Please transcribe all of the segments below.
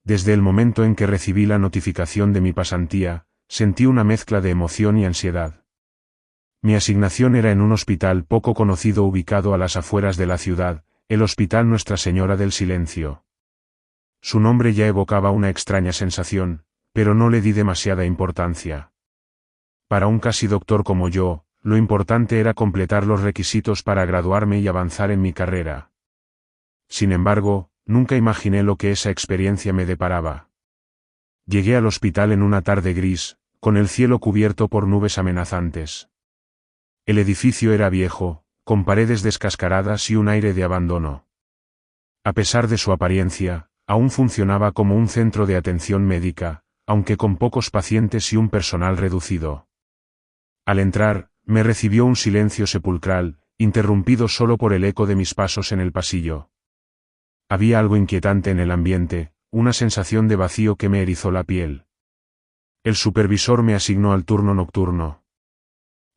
Desde el momento en que recibí la notificación de mi pasantía, sentí una mezcla de emoción y ansiedad. Mi asignación era en un hospital poco conocido ubicado a las afueras de la ciudad, el Hospital Nuestra Señora del Silencio. Su nombre ya evocaba una extraña sensación, pero no le di demasiada importancia. Para un casi doctor como yo, lo importante era completar los requisitos para graduarme y avanzar en mi carrera. Sin embargo, nunca imaginé lo que esa experiencia me deparaba. Llegué al hospital en una tarde gris, con el cielo cubierto por nubes amenazantes. El edificio era viejo, con paredes descascaradas y un aire de abandono. A pesar de su apariencia, aún funcionaba como un centro de atención médica, aunque con pocos pacientes y un personal reducido. Al entrar, me recibió un silencio sepulcral, interrumpido solo por el eco de mis pasos en el pasillo. Había algo inquietante en el ambiente, una sensación de vacío que me erizó la piel. El supervisor me asignó al turno nocturno.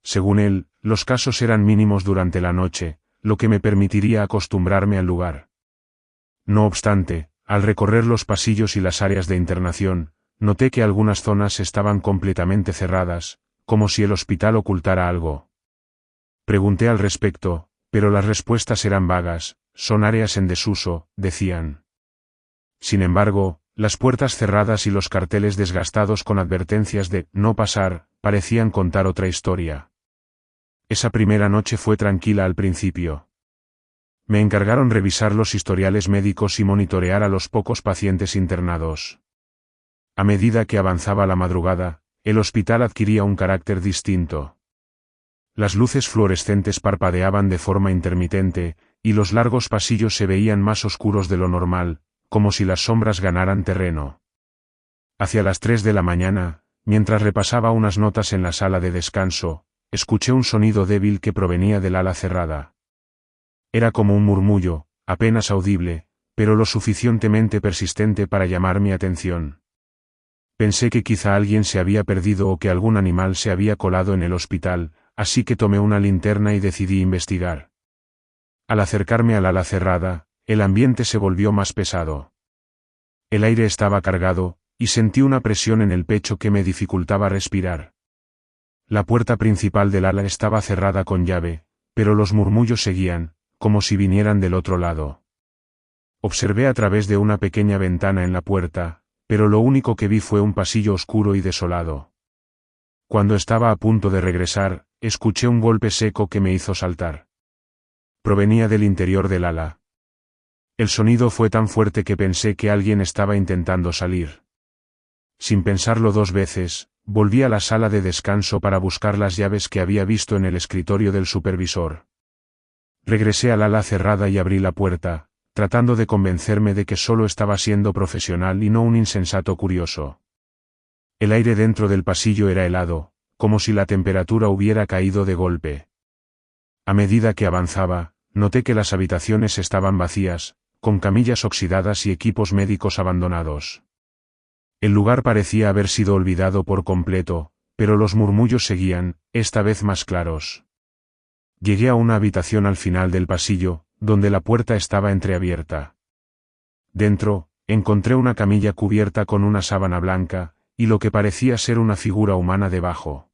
Según él, los casos eran mínimos durante la noche, lo que me permitiría acostumbrarme al lugar. No obstante, al recorrer los pasillos y las áreas de internación, noté que algunas zonas estaban completamente cerradas, como si el hospital ocultara algo. Pregunté al respecto, pero las respuestas eran vagas, son áreas en desuso, decían. Sin embargo, las puertas cerradas y los carteles desgastados con advertencias de «no pasar», parecían contar otra historia. Esa primera noche fue tranquila al principio. Me encargaron revisar los historiales médicos y monitorear a los pocos pacientes internados. A medida que avanzaba la madrugada, el hospital adquiría un carácter distinto. Las luces fluorescentes parpadeaban de forma intermitente, y los largos pasillos se veían más oscuros de lo normal, como si las sombras ganaran terreno. Hacia las 3 de la mañana, mientras repasaba unas notas en la sala de descanso, escuché un sonido débil que provenía del ala cerrada. Era como un murmullo, apenas audible, pero lo suficientemente persistente para llamar mi atención. Pensé que quizá alguien se había perdido o que algún animal se había colado en el hospital, así que tomé una linterna y decidí investigar. Al acercarme al ala cerrada, el ambiente se volvió más pesado. El aire estaba cargado, y sentí una presión en el pecho que me dificultaba respirar. La puerta principal del ala estaba cerrada con llave, pero los murmullos seguían, como si vinieran del otro lado. Observé a través de una pequeña ventana en la puerta, pero lo único que vi fue un pasillo oscuro y desolado. Cuando estaba a punto de regresar, escuché un golpe seco que me hizo saltar. Provenía del interior del ala. El sonido fue tan fuerte que pensé que alguien estaba intentando salir. Sin pensarlo dos veces, volví a la sala de descanso para buscar las llaves que había visto en el escritorio del supervisor. Regresé al ala cerrada y abrí la puerta, tratando de convencerme de que solo estaba siendo profesional y no un insensato curioso. El aire dentro del pasillo era helado, como si la temperatura hubiera caído de golpe. A medida que avanzaba, noté que las habitaciones estaban vacías, con camillas oxidadas y equipos médicos abandonados. El lugar parecía haber sido olvidado por completo, pero los murmullos seguían, esta vez más claros. Llegué a una habitación al final del pasillo, donde la puerta estaba entreabierta. Dentro, encontré una camilla cubierta con una sábana blanca, y lo que parecía ser una figura humana debajo.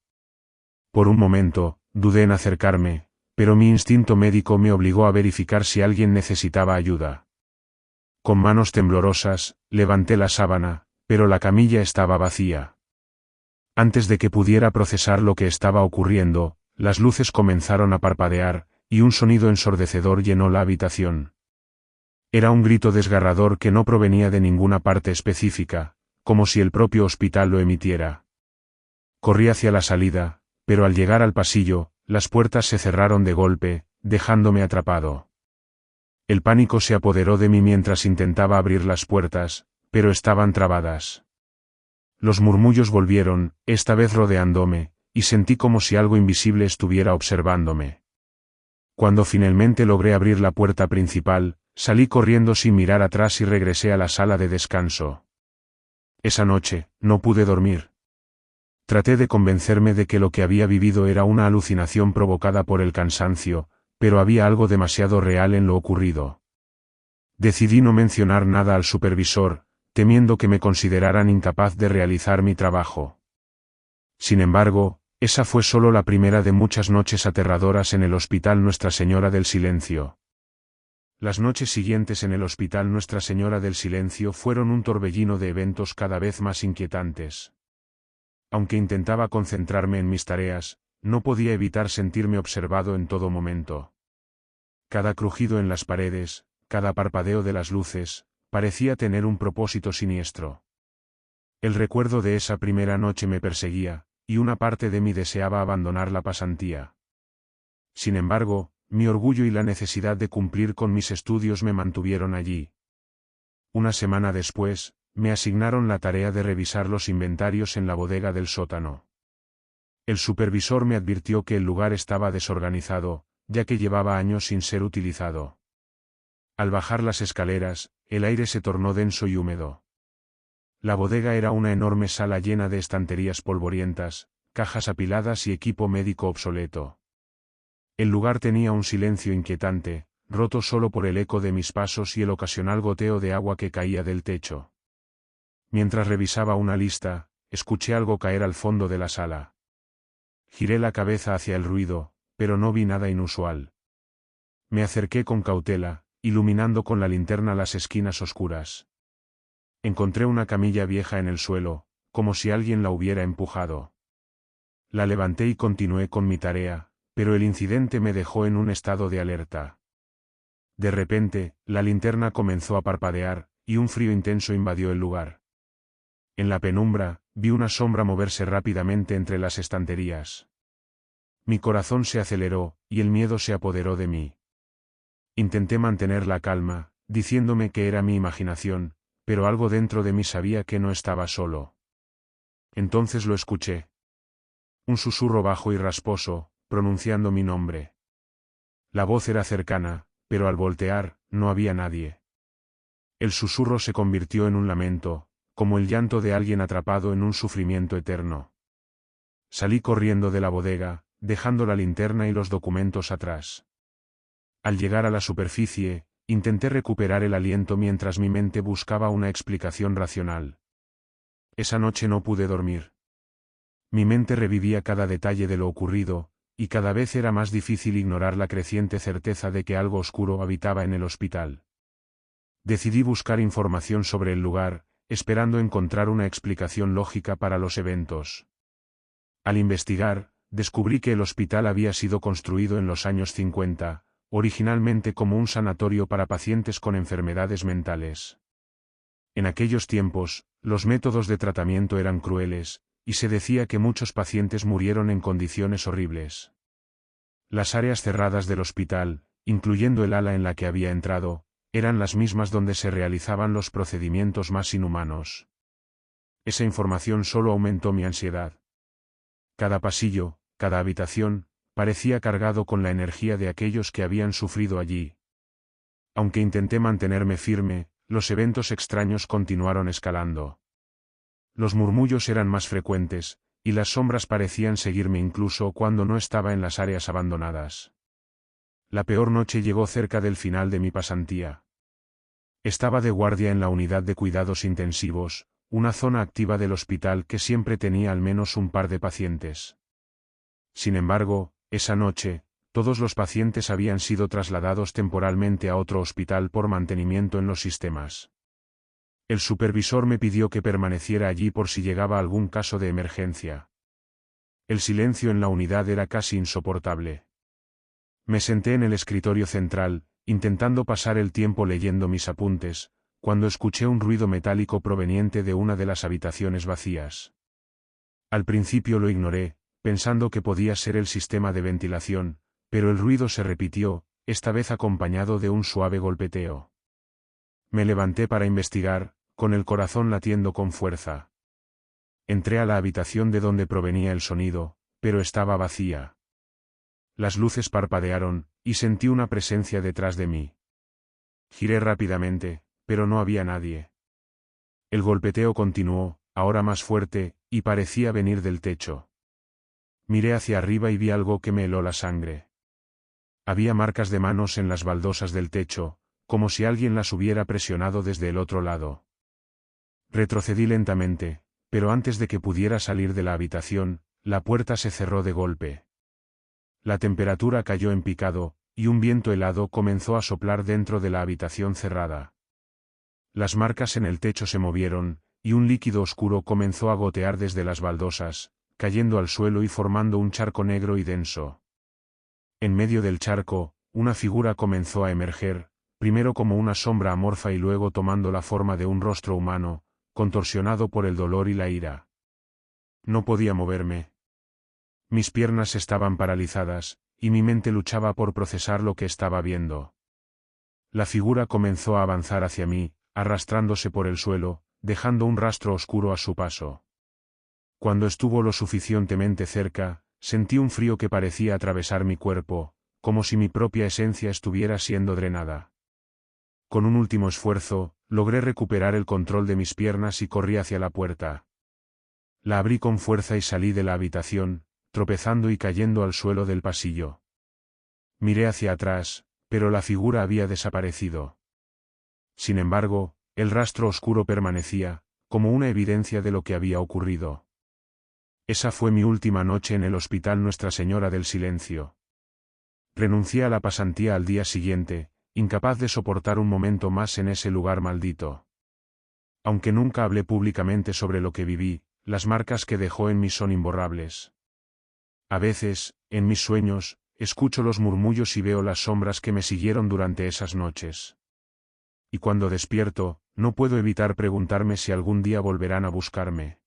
Por un momento, dudé en acercarme, pero mi instinto médico me obligó a verificar si alguien necesitaba ayuda. Con manos temblorosas, levanté la sábana, pero la camilla estaba vacía. Antes de que pudiera procesar lo que estaba ocurriendo, las luces comenzaron a parpadear, y un sonido ensordecedor llenó la habitación. Era un grito desgarrador que no provenía de ninguna parte específica, como si el propio hospital lo emitiera. Corrí hacia la salida, pero al llegar al pasillo, las puertas se cerraron de golpe, dejándome atrapado. El pánico se apoderó de mí mientras intentaba abrir las puertas, pero estaban trabadas. Los murmullos volvieron, esta vez rodeándome, y sentí como si algo invisible estuviera observándome. Cuando finalmente logré abrir la puerta principal, salí corriendo sin mirar atrás y regresé a la sala de descanso. Esa noche, no pude dormir. Traté de convencerme de que lo que había vivido era una alucinación provocada por el cansancio, pero había algo demasiado real en lo ocurrido. Decidí no mencionar nada al supervisor, temiendo que me consideraran incapaz de realizar mi trabajo. Sin embargo, esa fue solo la primera de muchas noches aterradoras en el Hospital Nuestra Señora del Silencio. Las noches siguientes en el Hospital Nuestra Señora del Silencio fueron un torbellino de eventos cada vez más inquietantes. Aunque intentaba concentrarme en mis tareas, no podía evitar sentirme observado en todo momento. Cada crujido en las paredes, cada parpadeo de las luces, parecía tener un propósito siniestro. El recuerdo de esa primera noche me perseguía, y una parte de mí deseaba abandonar la pasantía. Sin embargo, mi orgullo y la necesidad de cumplir con mis estudios me mantuvieron allí. Una semana después, me asignaron la tarea de revisar los inventarios en la bodega del sótano. El supervisor me advirtió que el lugar estaba desorganizado, ya que llevaba años sin ser utilizado. Al bajar las escaleras, el aire se tornó denso y húmedo. La bodega era una enorme sala llena de estanterías polvorientas, cajas apiladas y equipo médico obsoleto. El lugar tenía un silencio inquietante, roto solo por el eco de mis pasos y el ocasional goteo de agua que caía del techo. Mientras revisaba una lista, escuché algo caer al fondo de la sala. Giré la cabeza hacia el ruido, pero no vi nada inusual. Me acerqué con cautela, iluminando con la linterna las esquinas oscuras. Encontré una camilla vieja en el suelo, como si alguien la hubiera empujado. La levanté y continué con mi tarea, pero el incidente me dejó en un estado de alerta. De repente, la linterna comenzó a parpadear, y un frío intenso invadió el lugar. En la penumbra, vi una sombra moverse rápidamente entre las estanterías. Mi corazón se aceleró, y el miedo se apoderó de mí. Intenté mantener la calma, diciéndome que era mi imaginación, pero algo dentro de mí sabía que no estaba solo. Entonces lo escuché. Un susurro bajo y rasposo, pronunciando mi nombre. La voz era cercana, pero al voltear, no había nadie. El susurro se convirtió en un lamento, como el llanto de alguien atrapado en un sufrimiento eterno. Salí corriendo de la bodega, dejando la linterna y los documentos atrás. Al llegar a la superficie, intenté recuperar el aliento mientras mi mente buscaba una explicación racional. Esa noche no pude dormir. Mi mente revivía cada detalle de lo ocurrido, y cada vez era más difícil ignorar la creciente certeza de que algo oscuro habitaba en el hospital. Decidí buscar información sobre el lugar, esperando encontrar una explicación lógica para los eventos. Al investigar, descubrí que el hospital había sido construido en los años 50, originalmente como un sanatorio para pacientes con enfermedades mentales. En aquellos tiempos, los métodos de tratamiento eran crueles, y se decía que muchos pacientes murieron en condiciones horribles. Las áreas cerradas del hospital, incluyendo el ala en la que había entrado, eran las mismas donde se realizaban los procedimientos más inhumanos. Esa información solo aumentó mi ansiedad. Cada pasillo, cada habitación, parecía cargado con la energía de aquellos que habían sufrido allí. Aunque intenté mantenerme firme, los eventos extraños continuaron escalando. Los murmullos eran más frecuentes, y las sombras parecían seguirme incluso cuando no estaba en las áreas abandonadas. La peor noche llegó cerca del final de mi pasantía. Estaba de guardia en la unidad de cuidados intensivos, una zona activa del hospital que siempre tenía al menos un par de pacientes. Sin embargo, esa noche, todos los pacientes habían sido trasladados temporalmente a otro hospital por mantenimiento en los sistemas. El supervisor me pidió que permaneciera allí por si llegaba algún caso de emergencia. El silencio en la unidad era casi insoportable. Me senté en el escritorio central, intentando pasar el tiempo leyendo mis apuntes, cuando escuché un ruido metálico proveniente de una de las habitaciones vacías. Al principio lo ignoré, pensando que podía ser el sistema de ventilación, pero el ruido se repitió, esta vez acompañado de un suave golpeteo. Me levanté para investigar, con el corazón latiendo con fuerza. Entré a la habitación de donde provenía el sonido, pero estaba vacía. Las luces parpadearon, y sentí una presencia detrás de mí. Giré rápidamente, pero no había nadie. El golpeteo continuó, ahora más fuerte, y parecía venir del techo. Miré hacia arriba y vi algo que me heló la sangre. Había marcas de manos en las baldosas del techo, como si alguien las hubiera presionado desde el otro lado. Retrocedí lentamente, pero antes de que pudiera salir de la habitación, la puerta se cerró de golpe. La temperatura cayó en picado, y un viento helado comenzó a soplar dentro de la habitación cerrada. Las marcas en el techo se movieron, y un líquido oscuro comenzó a gotear desde las baldosas, cayendo al suelo y formando un charco negro y denso. En medio del charco, una figura comenzó a emerger, primero como una sombra amorfa y luego tomando la forma de un rostro humano, contorsionado por el dolor y la ira. No podía moverme. Mis piernas estaban paralizadas, y mi mente luchaba por procesar lo que estaba viendo. La figura comenzó a avanzar hacia mí, arrastrándose por el suelo, dejando un rastro oscuro a su paso. Cuando estuvo lo suficientemente cerca, sentí un frío que parecía atravesar mi cuerpo, como si mi propia esencia estuviera siendo drenada. Con un último esfuerzo, logré recuperar el control de mis piernas y corrí hacia la puerta. La abrí con fuerza y salí de la habitación, tropezando y cayendo al suelo del pasillo. Miré hacia atrás, pero la figura había desaparecido. Sin embargo, el rastro oscuro permanecía, como una evidencia de lo que había ocurrido. Esa fue mi última noche en el Hospital Nuestra Señora del Silencio. Renuncié a la pasantía al día siguiente, incapaz de soportar un momento más en ese lugar maldito. Aunque nunca hablé públicamente sobre lo que viví, las marcas que dejó en mí son imborrables. A veces, en mis sueños, escucho los murmullos y veo las sombras que me siguieron durante esas noches. Y cuando despierto, no puedo evitar preguntarme si algún día volverán a buscarme.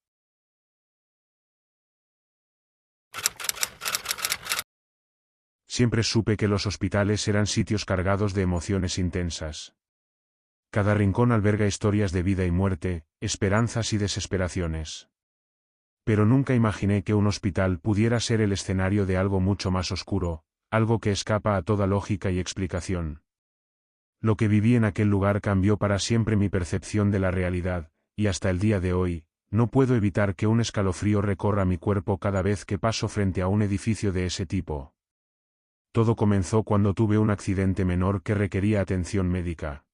Siempre supe que los hospitales eran sitios cargados de emociones intensas. Cada rincón alberga historias de vida y muerte, esperanzas y desesperaciones. Pero nunca imaginé que un hospital pudiera ser el escenario de algo mucho más oscuro, algo que escapa a toda lógica y explicación. Lo que viví en aquel lugar cambió para siempre mi percepción de la realidad, y hasta el día de hoy, no puedo evitar que un escalofrío recorra mi cuerpo cada vez que paso frente a un edificio de ese tipo. Todo comenzó cuando tuve un accidente menor que requería atención médica.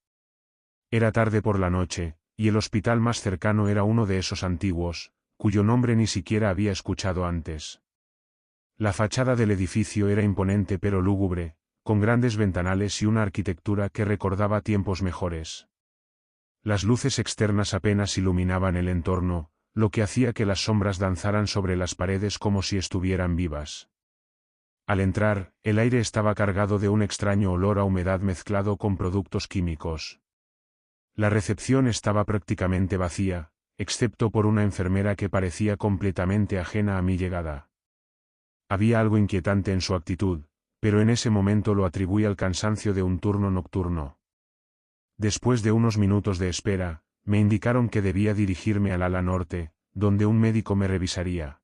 Era tarde por la noche, y el hospital más cercano era uno de esos antiguos, cuyo nombre ni siquiera había escuchado antes. La fachada del edificio era imponente pero lúgubre, con grandes ventanales y una arquitectura que recordaba tiempos mejores. Las luces externas apenas iluminaban el entorno, lo que hacía que las sombras danzaran sobre las paredes como si estuvieran vivas. Al entrar, el aire estaba cargado de un extraño olor a humedad mezclado con productos químicos. La recepción estaba prácticamente vacía, excepto por una enfermera que parecía completamente ajena a mi llegada. Había algo inquietante en su actitud, pero en ese momento lo atribuí al cansancio de un turno nocturno. Después de unos minutos de espera, me indicaron que debía dirigirme al ala norte, donde un médico me revisaría.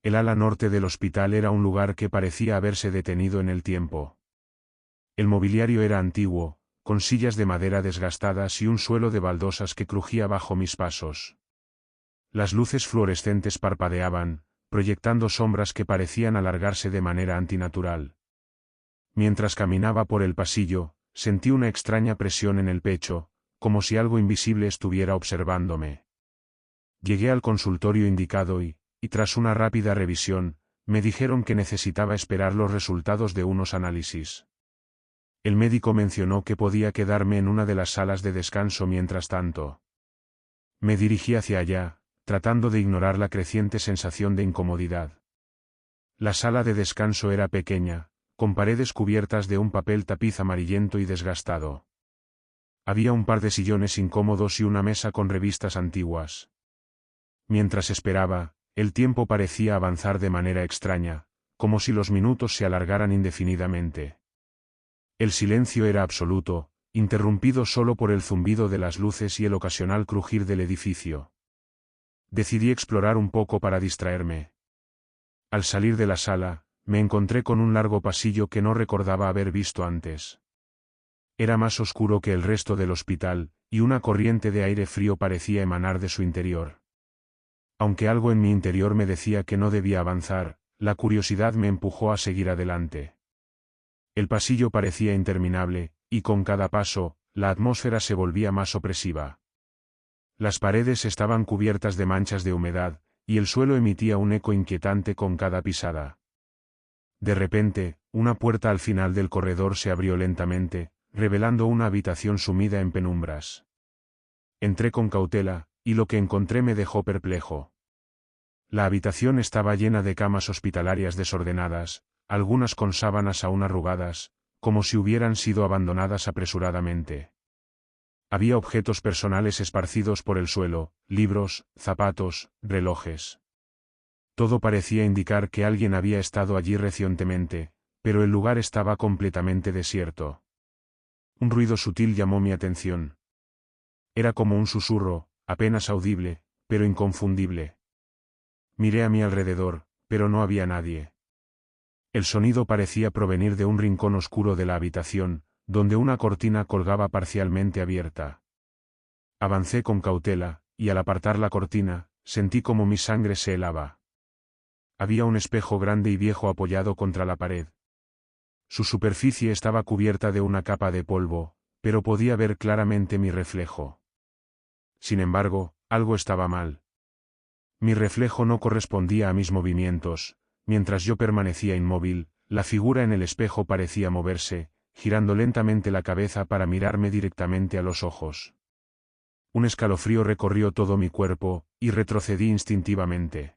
El ala norte del hospital era un lugar que parecía haberse detenido en el tiempo. El mobiliario era antiguo, con sillas de madera desgastadas y un suelo de baldosas que crujía bajo mis pasos. Las luces fluorescentes parpadeaban, proyectando sombras que parecían alargarse de manera antinatural. Mientras caminaba por el pasillo, sentí una extraña presión en el pecho, como si algo invisible estuviera observándome. Llegué al consultorio indicado y tras una rápida revisión, me dijeron que necesitaba esperar los resultados de unos análisis. El médico mencionó que podía quedarme en una de las salas de descanso mientras tanto. Me dirigí hacia allá, tratando de ignorar la creciente sensación de incomodidad. La sala de descanso era pequeña, con paredes cubiertas de un papel tapiz amarillento y desgastado. Había un par de sillones incómodos y una mesa con revistas antiguas. Mientras esperaba, el tiempo parecía avanzar de manera extraña, como si los minutos se alargaran indefinidamente. El silencio era absoluto, interrumpido solo por el zumbido de las luces y el ocasional crujir del edificio. Decidí explorar un poco para distraerme. Al salir de la sala, me encontré con un largo pasillo que no recordaba haber visto antes. Era más oscuro que el resto del hospital, y una corriente de aire frío parecía emanar de su interior. Aunque algo en mi interior me decía que no debía avanzar, la curiosidad me empujó a seguir adelante. El pasillo parecía interminable, y con cada paso, la atmósfera se volvía más opresiva. Las paredes estaban cubiertas de manchas de humedad, y el suelo emitía un eco inquietante con cada pisada. De repente, una puerta al final del corredor se abrió lentamente, revelando una habitación sumida en penumbras. Entré con cautela, y lo que encontré me dejó perplejo. La habitación estaba llena de camas hospitalarias desordenadas, algunas con sábanas aún arrugadas, como si hubieran sido abandonadas apresuradamente. Había objetos personales esparcidos por el suelo, libros, zapatos, relojes. Todo parecía indicar que alguien había estado allí recientemente, pero el lugar estaba completamente desierto. Un ruido sutil llamó mi atención. Era como un susurro, apenas audible, pero inconfundible. Miré a mi alrededor, pero no había nadie. El sonido parecía provenir de un rincón oscuro de la habitación, donde una cortina colgaba parcialmente abierta. Avancé con cautela, y al apartar la cortina, sentí como mi sangre se helaba. Había un espejo grande y viejo apoyado contra la pared. Su superficie estaba cubierta de una capa de polvo, pero podía ver claramente mi reflejo. Sin embargo, algo estaba mal. Mi reflejo no correspondía a mis movimientos. Mientras yo permanecía inmóvil, la figura en el espejo parecía moverse, girando lentamente la cabeza para mirarme directamente a los ojos. Un escalofrío recorrió todo mi cuerpo, y retrocedí instintivamente.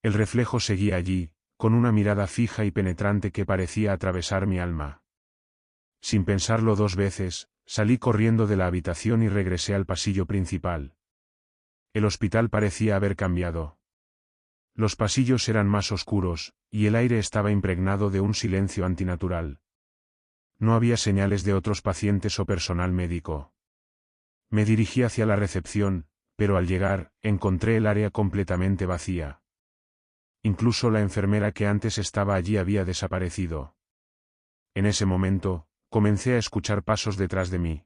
El reflejo seguía allí, con una mirada fija y penetrante que parecía atravesar mi alma. Sin pensarlo dos veces, salí corriendo de la habitación y regresé al pasillo principal. El hospital parecía haber cambiado. Los pasillos eran más oscuros, y el aire estaba impregnado de un silencio antinatural. No había señales de otros pacientes o personal médico. Me dirigí hacia la recepción, pero al llegar, encontré el área completamente vacía. Incluso la enfermera que antes estaba allí había desaparecido. En ese momento, comencé a escuchar pasos detrás de mí.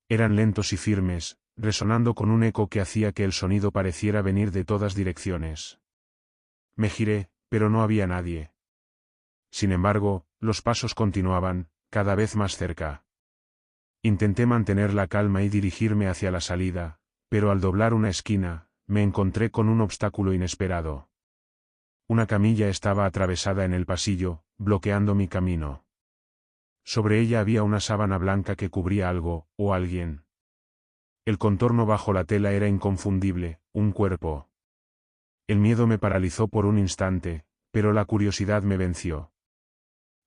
Eran lentos y firmes, resonando con un eco que hacía que el sonido pareciera venir de todas direcciones. Me giré, pero no había nadie. Sin embargo, los pasos continuaban, cada vez más cerca. Intenté mantener la calma y dirigirme hacia la salida, pero al doblar una esquina, me encontré con un obstáculo inesperado. Una camilla estaba atravesada en el pasillo, bloqueando mi camino. Sobre ella había una sábana blanca que cubría algo, o alguien. El contorno bajo la tela era inconfundible, un cuerpo. El miedo me paralizó por un instante, pero la curiosidad me venció.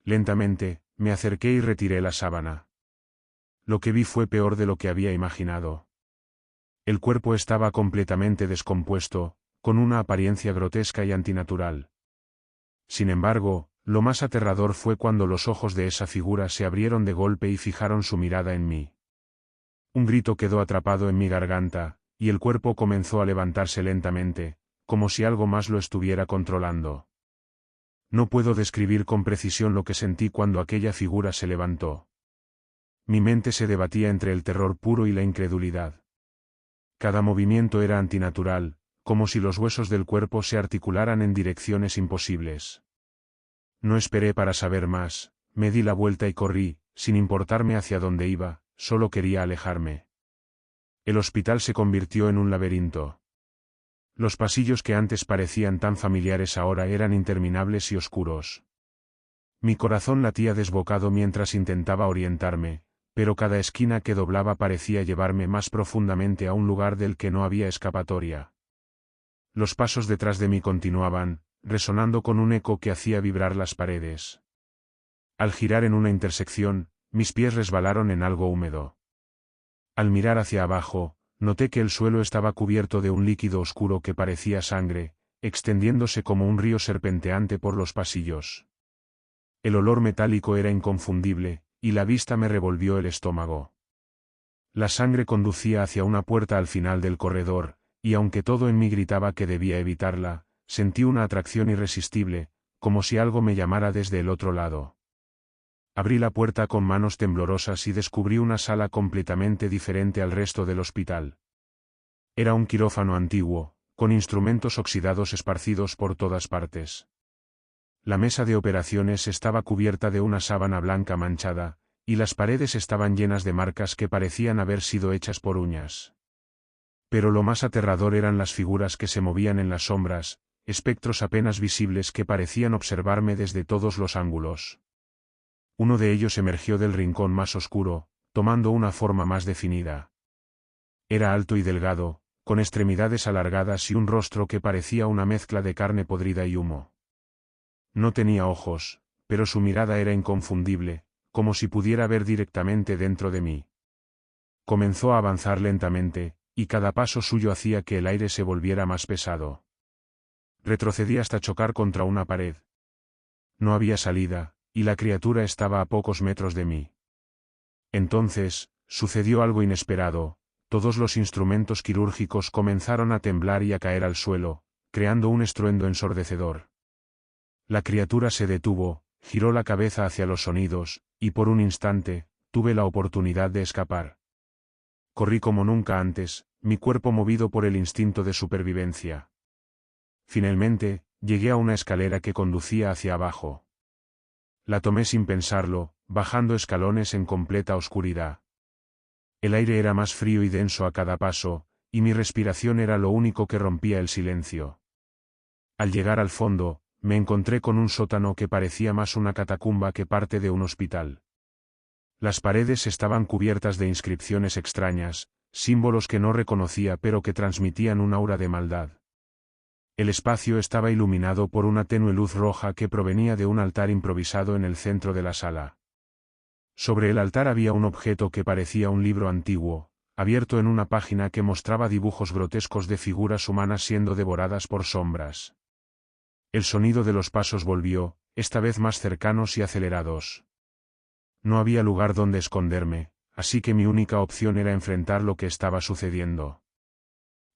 Lentamente, me acerqué y retiré la sábana. Lo que vi fue peor de lo que había imaginado. El cuerpo estaba completamente descompuesto, con una apariencia grotesca y antinatural. Sin embargo, lo más aterrador fue cuando los ojos de esa figura se abrieron de golpe y fijaron su mirada en mí. Un grito quedó atrapado en mi garganta, y el cuerpo comenzó a levantarse lentamente, como si algo más lo estuviera controlando. No puedo describir con precisión lo que sentí cuando aquella figura se levantó. Mi mente se debatía entre el terror puro y la incredulidad. Cada movimiento era antinatural, como si los huesos del cuerpo se articularan en direcciones imposibles. No esperé para saber más, me di la vuelta y corrí, sin importarme hacia dónde iba, solo quería alejarme. El hospital se convirtió en un laberinto. Los pasillos que antes parecían tan familiares ahora eran interminables y oscuros. Mi corazón latía desbocado mientras intentaba orientarme, pero cada esquina que doblaba parecía llevarme más profundamente a un lugar del que no había escapatoria. Los pasos detrás de mí continuaban, resonando con un eco que hacía vibrar las paredes. Al girar en una intersección, mis pies resbalaron en algo húmedo. Al mirar hacia abajo, noté que el suelo estaba cubierto de un líquido oscuro que parecía sangre, extendiéndose como un río serpenteante por los pasillos. El olor metálico era inconfundible, y la vista me revolvió el estómago. La sangre conducía hacia una puerta al final del corredor, y aunque todo en mí gritaba que debía evitarla, sentí una atracción irresistible, como si algo me llamara desde el otro lado. Abrí la puerta con manos temblorosas y descubrí una sala completamente diferente al resto del hospital. Era un quirófano antiguo, con instrumentos oxidados esparcidos por todas partes. La mesa de operaciones estaba cubierta de una sábana blanca manchada, y las paredes estaban llenas de marcas que parecían haber sido hechas por uñas. Pero lo más aterrador eran las figuras que se movían en las sombras, espectros apenas visibles que parecían observarme desde todos los ángulos. Uno de ellos emergió del rincón más oscuro, tomando una forma más definida. Era alto y delgado, con extremidades alargadas y un rostro que parecía una mezcla de carne podrida y humo. No tenía ojos, pero su mirada era inconfundible, como si pudiera ver directamente dentro de mí. Comenzó a avanzar lentamente, y cada paso suyo hacía que el aire se volviera más pesado. Retrocedí hasta chocar contra una pared. No había salida, y la criatura estaba a pocos metros de mí. Entonces, sucedió algo inesperado. Todos los instrumentos quirúrgicos comenzaron a temblar y a caer al suelo, creando un estruendo ensordecedor. La criatura se detuvo, giró la cabeza hacia los sonidos, y por un instante, tuve la oportunidad de escapar. Corrí como nunca antes, mi cuerpo movido por el instinto de supervivencia. Finalmente, llegué a una escalera que conducía hacia abajo. La tomé sin pensarlo, bajando escalones en completa oscuridad. El aire era más frío y denso a cada paso, y mi respiración era lo único que rompía el silencio. Al llegar al fondo, me encontré con un sótano que parecía más una catacumba que parte de un hospital. Las paredes estaban cubiertas de inscripciones extrañas, símbolos que no reconocía pero que transmitían un aura de maldad. El espacio estaba iluminado por una tenue luz roja que provenía de un altar improvisado en el centro de la sala. Sobre el altar había un objeto que parecía un libro antiguo, abierto en una página que mostraba dibujos grotescos de figuras humanas siendo devoradas por sombras. El sonido de los pasos volvió, esta vez más cercanos y acelerados. No había lugar donde esconderme, así que mi única opción era enfrentar lo que estaba sucediendo.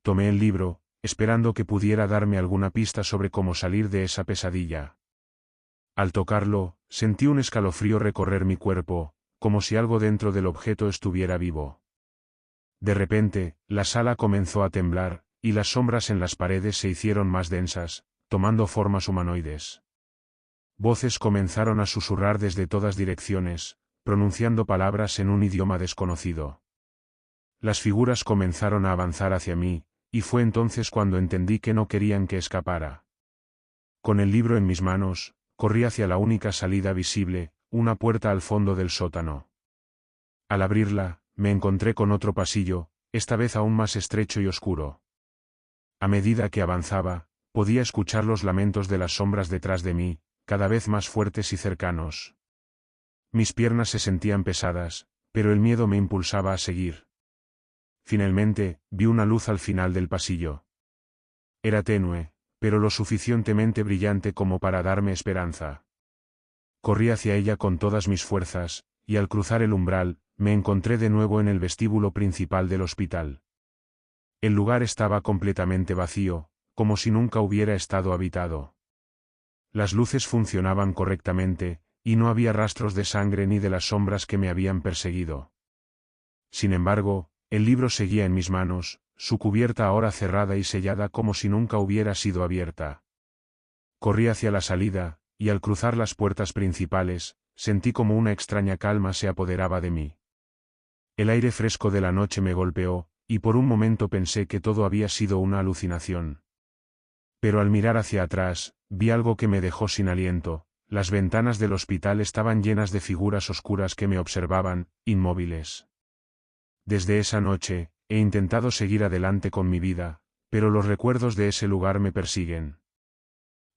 Tomé el libro, esperando que pudiera darme alguna pista sobre cómo salir de esa pesadilla. Al tocarlo, sentí un escalofrío recorrer mi cuerpo, como si algo dentro del objeto estuviera vivo. De repente, la sala comenzó a temblar, y las sombras en las paredes se hicieron más densas, tomando formas humanoides. Voces comenzaron a susurrar desde todas direcciones, pronunciando palabras en un idioma desconocido. Las figuras comenzaron a avanzar hacia mí, y fue entonces cuando entendí que no querían que escapara. Con el libro en mis manos, corrí hacia la única salida visible, una puerta al fondo del sótano. Al abrirla, me encontré con otro pasillo, esta vez aún más estrecho y oscuro. A medida que avanzaba, podía escuchar los lamentos de las sombras detrás de mí, cada vez más fuertes y cercanos. Mis piernas se sentían pesadas, pero el miedo me impulsaba a seguir. Finalmente, vi una luz al final del pasillo. Era tenue, pero lo suficientemente brillante como para darme esperanza. Corrí hacia ella con todas mis fuerzas, y al cruzar el umbral, me encontré de nuevo en el vestíbulo principal del hospital. El lugar estaba completamente vacío, como si nunca hubiera estado habitado. Las luces funcionaban correctamente, y no había rastros de sangre ni de las sombras que me habían perseguido. Sin embargo, el libro seguía en mis manos, su cubierta ahora cerrada y sellada como si nunca hubiera sido abierta. Corrí hacia la salida, y al cruzar las puertas principales, sentí como una extraña calma se apoderaba de mí. El aire fresco de la noche me golpeó, y por un momento pensé que todo había sido una alucinación. Pero al mirar hacia atrás, vi algo que me dejó sin aliento. Las ventanas del hospital estaban llenas de figuras oscuras que me observaban, inmóviles. Desde esa noche, he intentado seguir adelante con mi vida, pero los recuerdos de ese lugar me persiguen.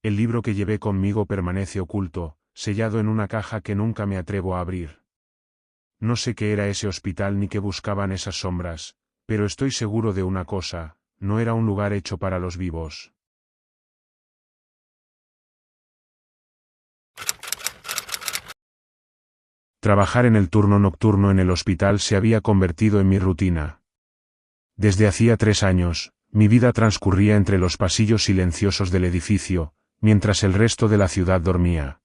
El libro que llevé conmigo permanece oculto, sellado en una caja que nunca me atrevo a abrir. No sé qué era ese hospital ni qué buscaban esas sombras, pero estoy seguro de una cosa, no era un lugar hecho para los vivos. Trabajar en el turno nocturno en el hospital se había convertido en mi rutina. Desde hacía 3 años, mi vida transcurría entre los pasillos silenciosos del edificio, mientras el resto de la ciudad dormía.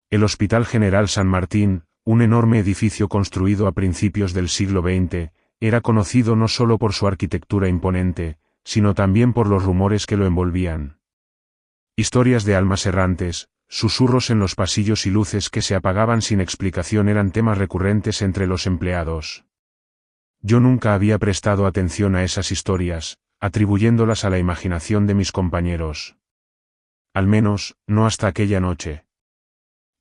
El Hospital General San Martín, un enorme edificio construido a principios del siglo XX, era conocido no solo por su arquitectura imponente, sino también por los rumores que lo envolvían. Historias de almas errantes, susurros en los pasillos y luces que se apagaban sin explicación eran temas recurrentes entre los empleados. Yo nunca había prestado atención a esas historias, atribuyéndolas a la imaginación de mis compañeros. Al menos, no hasta aquella noche.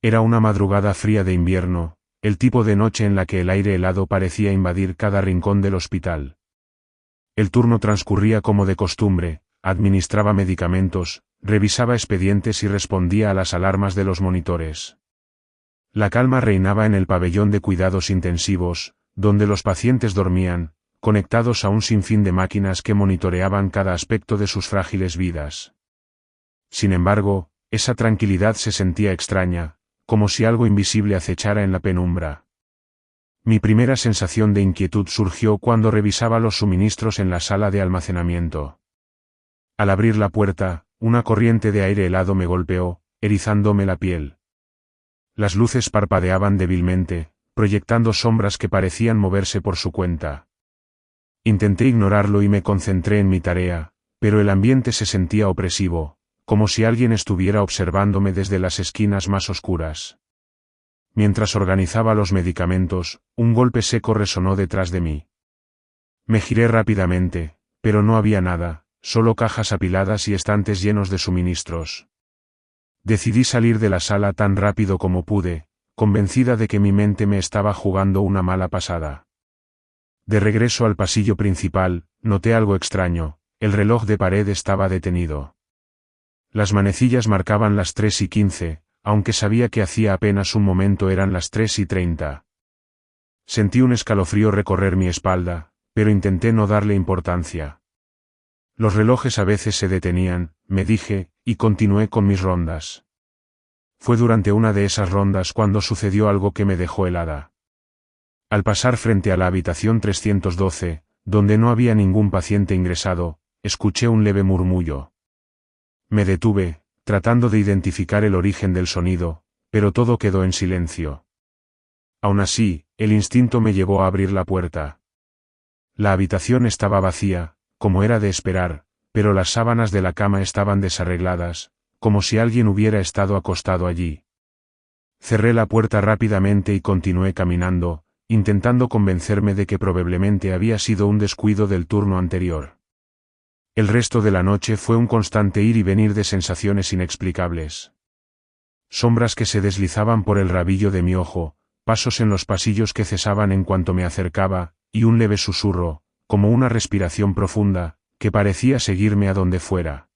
Era una madrugada fría de invierno, el tipo de noche en la que el aire helado parecía invadir cada rincón del hospital. El turno transcurría como de costumbre, administraba medicamentos, revisaba expedientes y respondía a las alarmas de los monitores. La calma reinaba en el pabellón de cuidados intensivos, donde los pacientes dormían, conectados a un sinfín de máquinas que monitoreaban cada aspecto de sus frágiles vidas. Sin embargo, esa tranquilidad se sentía extraña, como si algo invisible acechara en la penumbra. Mi primera sensación de inquietud surgió cuando revisaba los suministros en la sala de almacenamiento. Al abrir la puerta, una corriente de aire helado me golpeó, erizándome la piel. Las luces parpadeaban débilmente, proyectando sombras que parecían moverse por su cuenta. Intenté ignorarlo y me concentré en mi tarea, pero el ambiente se sentía opresivo, como si alguien estuviera observándome desde las esquinas más oscuras. Mientras organizaba los medicamentos, un golpe seco resonó detrás de mí. Me giré rápidamente, pero no había nada, solo cajas apiladas y estantes llenos de suministros. Decidí salir de la sala tan rápido como pude, convencida de que mi mente me estaba jugando una mala pasada. De regreso al pasillo principal, noté algo extraño, el reloj de pared estaba detenido. Las manecillas marcaban las 3:15, aunque sabía que hacía apenas un momento eran las 3:30. Sentí un escalofrío recorrer mi espalda, pero intenté no darle importancia. Los relojes a veces se detenían, me dije, y continué con mis rondas. Fue durante una de esas rondas cuando sucedió algo que me dejó helada. Al pasar frente a la habitación 312, donde no había ningún paciente ingresado, escuché un leve murmullo. Me detuve, tratando de identificar el origen del sonido, pero todo quedó en silencio. Aún así, el instinto me llevó a abrir la puerta. La habitación estaba vacía, como era de esperar, pero las sábanas de la cama estaban desarregladas, como si alguien hubiera estado acostado allí. Cerré la puerta rápidamente y continué caminando, intentando convencerme de que probablemente había sido un descuido del turno anterior. El resto de la noche fue un constante ir y venir de sensaciones inexplicables. Sombras que se deslizaban por el rabillo de mi ojo, pasos en los pasillos que cesaban en cuanto me acercaba, y un leve susurro, como una respiración profunda, que parecía seguirme a donde fuera.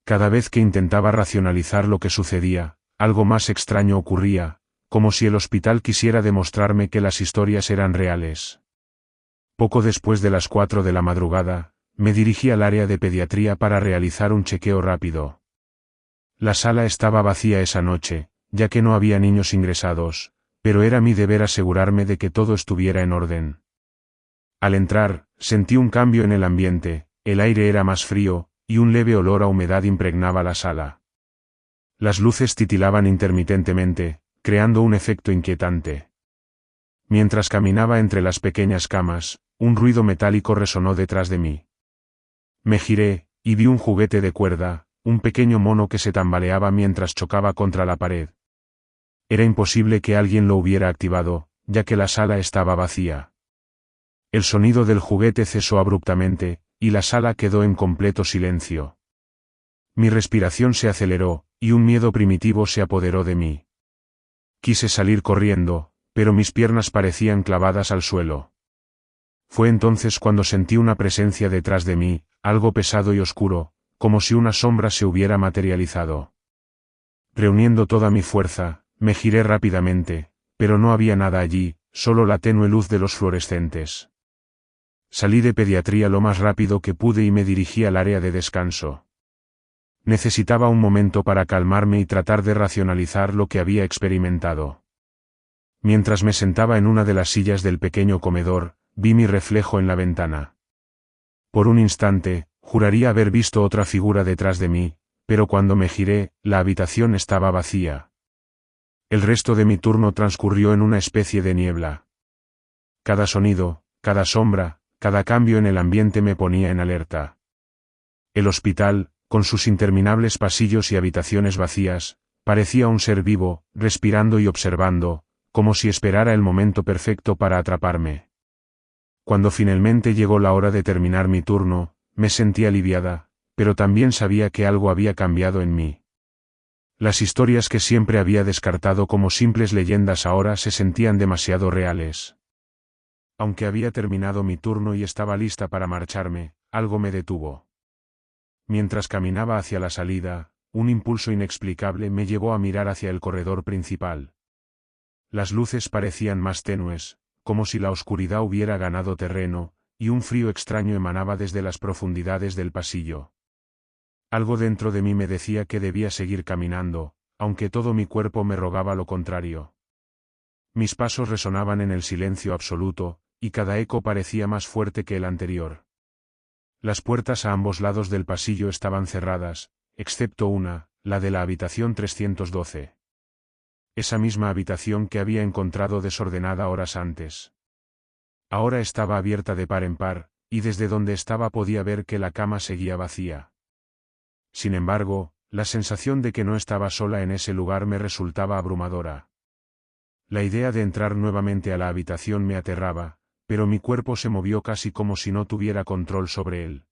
Cada vez que intentaba racionalizar lo que sucedía, algo más extraño ocurría, como si el hospital quisiera demostrarme que las historias eran reales. Poco después de las 4 de la madrugada, me dirigí al área de pediatría para realizar un chequeo rápido. La sala estaba vacía esa noche, ya que no había niños ingresados, pero era mi deber asegurarme de que todo estuviera en orden. Al entrar, sentí un cambio en el ambiente, el aire era más frío, y un leve olor a humedad impregnaba la sala. Las luces titilaban intermitentemente, creando un efecto inquietante. Mientras caminaba entre las pequeñas camas, un ruido metálico resonó detrás de mí. Me giré, y vi un juguete de cuerda, un pequeño mono que se tambaleaba mientras chocaba contra la pared. Era imposible que alguien lo hubiera activado, ya que la sala estaba vacía. El sonido del juguete cesó abruptamente, y la sala quedó en completo silencio. Mi respiración se aceleró, y un miedo primitivo se apoderó de mí. Quise salir corriendo, pero mis piernas parecían clavadas al suelo. Fue entonces cuando sentí una presencia detrás de mí, algo pesado y oscuro, como si una sombra se hubiera materializado. Reuniendo toda mi fuerza, me giré rápidamente, pero no había nada allí, solo la tenue luz de los fluorescentes. Salí de pediatría lo más rápido que pude y me dirigí al área de descanso. Necesitaba un momento para calmarme y tratar de racionalizar lo que había experimentado. Mientras me sentaba en una de las sillas del pequeño comedor, vi mi reflejo en la ventana. Por un instante, juraría haber visto otra figura detrás de mí, pero cuando me giré, la habitación estaba vacía. El resto de mi turno transcurrió en una especie de niebla. Cada sonido, cada sombra, cada cambio en el ambiente me ponía en alerta. El hospital, con sus interminables pasillos y habitaciones vacías, parecía un ser vivo, respirando y observando, como si esperara el momento perfecto para atraparme. Cuando finalmente llegó la hora de terminar mi turno, me sentí aliviada, pero también sabía que algo había cambiado en mí. Las historias que siempre había descartado como simples leyendas ahora se sentían demasiado reales. Aunque había terminado mi turno y estaba lista para marcharme, algo me detuvo. Mientras caminaba hacia la salida, un impulso inexplicable me llevó a mirar hacia el corredor principal. Las luces parecían más tenues, como si la oscuridad hubiera ganado terreno, y un frío extraño emanaba desde las profundidades del pasillo. Algo dentro de mí me decía que debía seguir caminando, aunque todo mi cuerpo me rogaba lo contrario. Mis pasos resonaban en el silencio absoluto, y cada eco parecía más fuerte que el anterior. Las puertas a ambos lados del pasillo estaban cerradas, excepto una, la de la habitación 312. Esa misma habitación que había encontrado desordenada horas antes. Ahora estaba abierta de par en par, y desde donde estaba podía ver que la cama seguía vacía. Sin embargo, la sensación de que no estaba sola en ese lugar me resultaba abrumadora. La idea de entrar nuevamente a la habitación me aterraba, pero mi cuerpo se movió casi como si no tuviera control sobre él.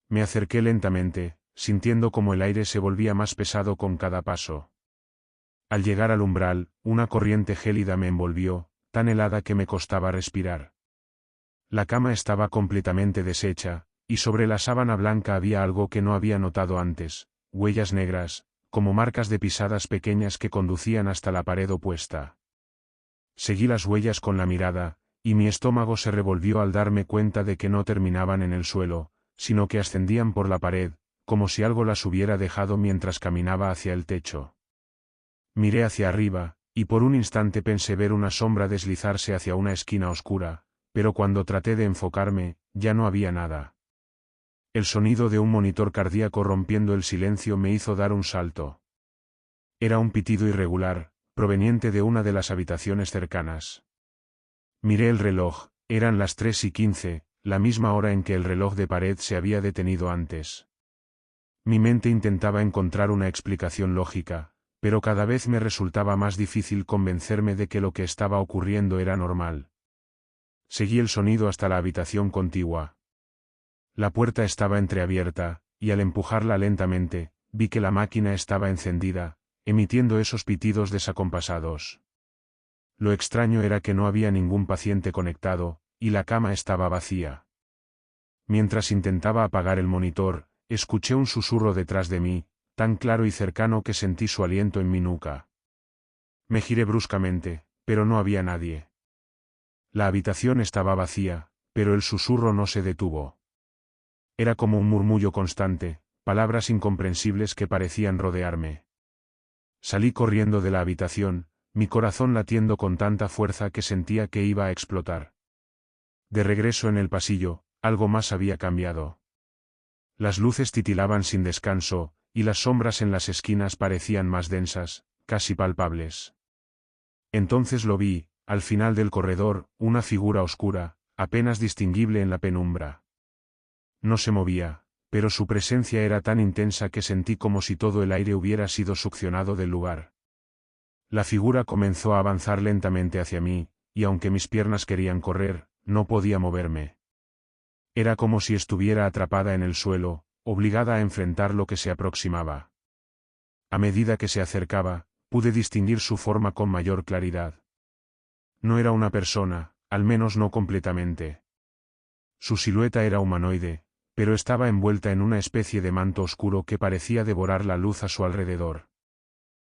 Me acerqué lentamente, sintiendo como el aire se volvía más pesado con cada paso. Al llegar al umbral, una corriente gélida me envolvió, tan helada que me costaba respirar. La cama estaba completamente deshecha, y sobre la sábana blanca había algo que no había notado antes, huellas negras, como marcas de pisadas pequeñas que conducían hasta la pared opuesta. Seguí las huellas con la mirada, y mi estómago se revolvió al darme cuenta de que no terminaban en el suelo, sino que ascendían por la pared, como si algo las hubiera dejado mientras caminaba hacia el techo. Miré hacia arriba, y por un instante pensé ver una sombra deslizarse hacia una esquina oscura, pero cuando traté de enfocarme, ya no había nada. El sonido de un monitor cardíaco rompiendo el silencio me hizo dar un salto. Era un pitido irregular, proveniente de una de las habitaciones cercanas. Miré el reloj, eran las 3:15, la misma hora en que el reloj de pared se había detenido antes. Mi mente intentaba encontrar una explicación lógica, pero cada vez me resultaba más difícil convencerme de que lo que estaba ocurriendo era normal. Seguí el sonido hasta la habitación contigua. La puerta estaba entreabierta, y al empujarla lentamente, vi que la máquina estaba encendida, emitiendo esos pitidos desacompasados. Lo extraño era que no había ningún paciente conectado, y la cama estaba vacía. Mientras intentaba apagar el monitor, escuché un susurro detrás de mí, tan claro y cercano que sentí su aliento en mi nuca. Me giré bruscamente, pero no había nadie. La habitación estaba vacía, pero el susurro no se detuvo. Era como un murmullo constante, palabras incomprensibles que parecían rodearme. Salí corriendo de la habitación, mi corazón latiendo con tanta fuerza que sentía que iba a explotar. De regreso en el pasillo, algo más había cambiado. Las luces titilaban sin descanso, y las sombras en las esquinas parecían más densas, casi palpables. Entonces lo vi, al final del corredor, una figura oscura, apenas distinguible en la penumbra. No se movía, pero su presencia era tan intensa que sentí como si todo el aire hubiera sido succionado del lugar. La figura comenzó a avanzar lentamente hacia mí, y aunque mis piernas querían correr, no podía moverme. Era como si estuviera atrapada en el suelo, obligada a enfrentar lo que se aproximaba. A medida que se acercaba, pude distinguir su forma con mayor claridad. No era una persona, al menos no completamente. Su silueta era humanoide, pero estaba envuelta en una especie de manto oscuro que parecía devorar la luz a su alrededor.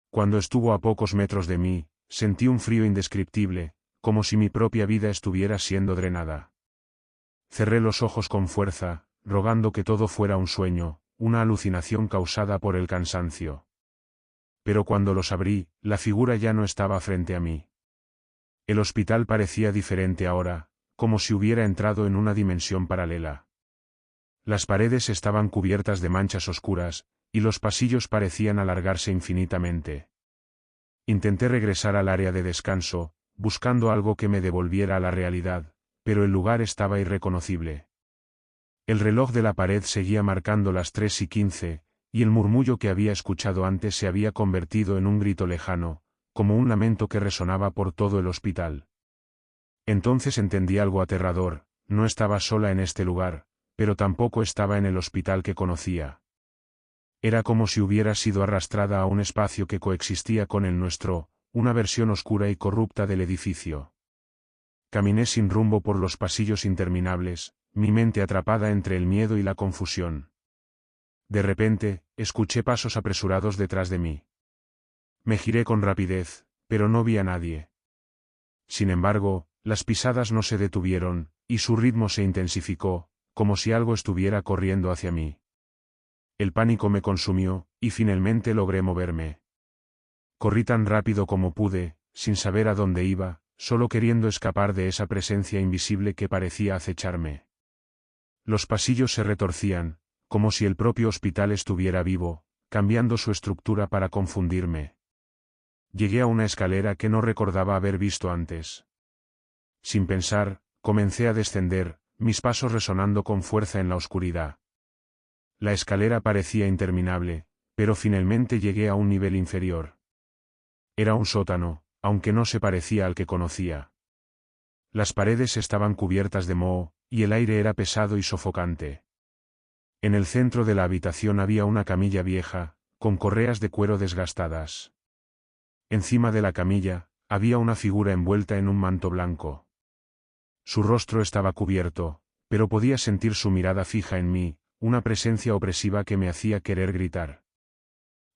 Cuando estuvo a pocos metros de mí, sentí un frío indescriptible, como si mi propia vida estuviera siendo drenada. Cerré los ojos con fuerza, rogando que todo fuera un sueño, una alucinación causada por el cansancio. Pero cuando los abrí, la figura ya no estaba frente a mí. El hospital parecía diferente ahora, como si hubiera entrado en una dimensión paralela. Las paredes estaban cubiertas de manchas oscuras, y los pasillos parecían alargarse infinitamente. Intenté regresar al área de descanso, buscando algo que me devolviera a la realidad, pero el lugar estaba irreconocible. El reloj de la pared seguía marcando las 3:15, y el murmullo que había escuchado antes se había convertido en un grito lejano, como un lamento que resonaba por todo el hospital. Entonces entendí algo aterrador, no estaba sola en este lugar, pero tampoco estaba en el hospital que conocía. Era como si hubiera sido arrastrada a un espacio que coexistía con el nuestro, una versión oscura y corrupta del edificio. Caminé sin rumbo por los pasillos interminables, mi mente atrapada entre el miedo y la confusión. De repente, escuché pasos apresurados detrás de mí. Me giré con rapidez, pero no vi a nadie. Sin embargo, las pisadas no se detuvieron, y su ritmo se intensificó, como si algo estuviera corriendo hacia mí. El pánico me consumió, y finalmente logré moverme. Corrí tan rápido como pude, sin saber a dónde iba, solo queriendo escapar de esa presencia invisible que parecía acecharme. Los pasillos se retorcían, como si el propio hospital estuviera vivo, cambiando su estructura para confundirme. Llegué a una escalera que no recordaba haber visto antes. Sin pensar, comencé a descender, mis pasos resonando con fuerza en la oscuridad. La escalera parecía interminable, pero finalmente llegué a un nivel inferior. Era un sótano, aunque no se parecía al que conocía. Las paredes estaban cubiertas de moho, y el aire era pesado y sofocante. En el centro de la habitación había una camilla vieja, con correas de cuero desgastadas. Encima de la camilla, había una figura envuelta en un manto blanco. Su rostro estaba cubierto, pero podía sentir su mirada fija en mí, una presencia opresiva que me hacía querer gritar.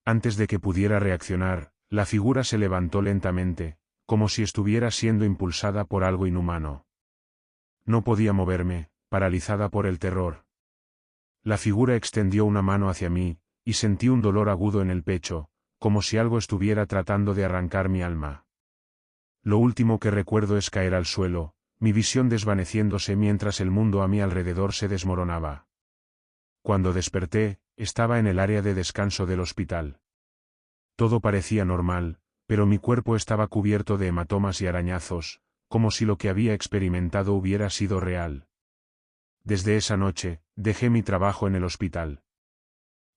Antes de que pudiera reaccionar, la figura se levantó lentamente, como si estuviera siendo impulsada por algo inhumano. No podía moverme, paralizada por el terror. La figura extendió una mano hacia mí, y sentí un dolor agudo en el pecho, como si algo estuviera tratando de arrancar mi alma. Lo último que recuerdo es caer al suelo, mi visión desvaneciéndose mientras el mundo a mi alrededor se desmoronaba. Cuando desperté, estaba en el área de descanso del hospital. Todo parecía normal, pero mi cuerpo estaba cubierto de hematomas y arañazos, como si lo que había experimentado hubiera sido real. Desde esa noche, dejé mi trabajo en el hospital.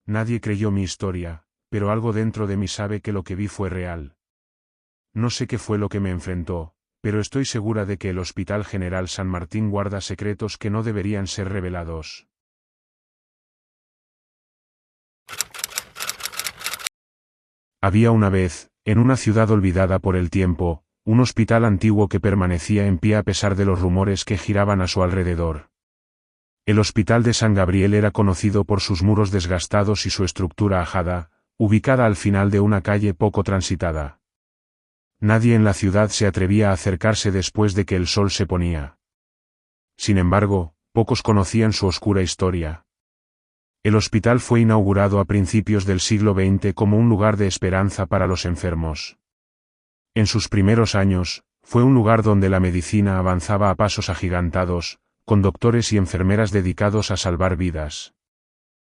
Nadie creyó mi historia, pero algo dentro de mí sabe que lo que vi fue real. No sé qué fue lo que me enfrentó, pero estoy segura de que el Hospital General San Martín guarda secretos que no deberían ser revelados. Había una vez, en una ciudad olvidada por el tiempo, un hospital antiguo que permanecía en pie a pesar de los rumores que giraban a su alrededor. El Hospital de San Gabriel era conocido por sus muros desgastados y su estructura ajada, ubicada al final de una calle poco transitada. Nadie en la ciudad se atrevía a acercarse después de que el sol se ponía. Sin embargo, pocos conocían su oscura historia. El hospital fue inaugurado a principios del siglo XX como un lugar de esperanza para los enfermos. En sus primeros años, fue un lugar donde la medicina avanzaba a pasos agigantados, con doctores y enfermeras dedicados a salvar vidas.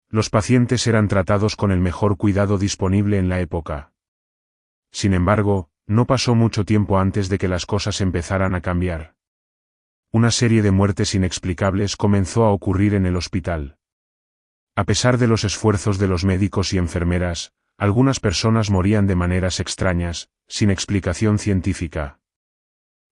Los pacientes eran tratados con el mejor cuidado disponible en la época. Sin embargo, no pasó mucho tiempo antes de que las cosas empezaran a cambiar. Una serie de muertes inexplicables comenzó a ocurrir en el hospital. A pesar de los esfuerzos de los médicos y enfermeras, algunas personas morían de maneras extrañas, sin explicación científica.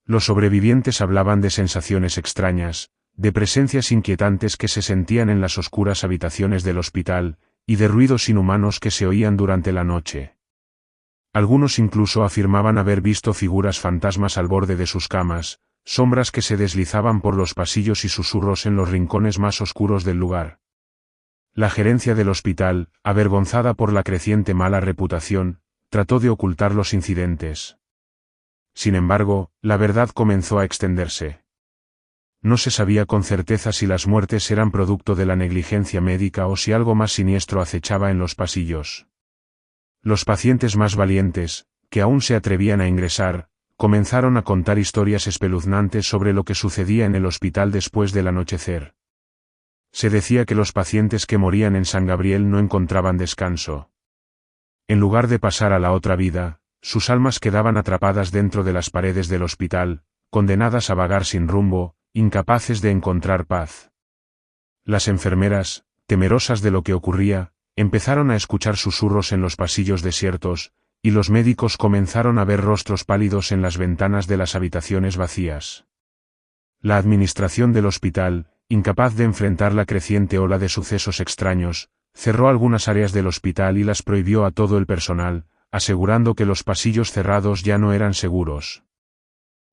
Los sobrevivientes hablaban de sensaciones extrañas, de presencias inquietantes que se sentían en las oscuras habitaciones del hospital, y de ruidos inhumanos que se oían durante la noche. Algunos incluso afirmaban haber visto figuras fantasmas al borde de sus camas, sombras que se deslizaban por los pasillos y susurros en los rincones más oscuros del lugar. La gerencia del hospital, avergonzada por la creciente mala reputación, trató de ocultar los incidentes. Sin embargo, la verdad comenzó a extenderse. No se sabía con certeza si las muertes eran producto de la negligencia médica o si algo más siniestro acechaba en los pasillos. Los pacientes más valientes, que aún se atrevían a ingresar, comenzaron a contar historias espeluznantes sobre lo que sucedía en el hospital después del anochecer. Se decía que los pacientes que morían en San Gabriel no encontraban descanso. En lugar de pasar a la otra vida, sus almas quedaban atrapadas dentro de las paredes del hospital, condenadas a vagar sin rumbo, incapaces de encontrar paz. Las enfermeras, temerosas de lo que ocurría, empezaron a escuchar susurros en los pasillos desiertos, y los médicos comenzaron a ver rostros pálidos en las ventanas de las habitaciones vacías. La administración del hospital, incapaz de enfrentar la creciente ola de sucesos extraños, cerró algunas áreas del hospital y las prohibió a todo el personal, asegurando que los pasillos cerrados ya no eran seguros.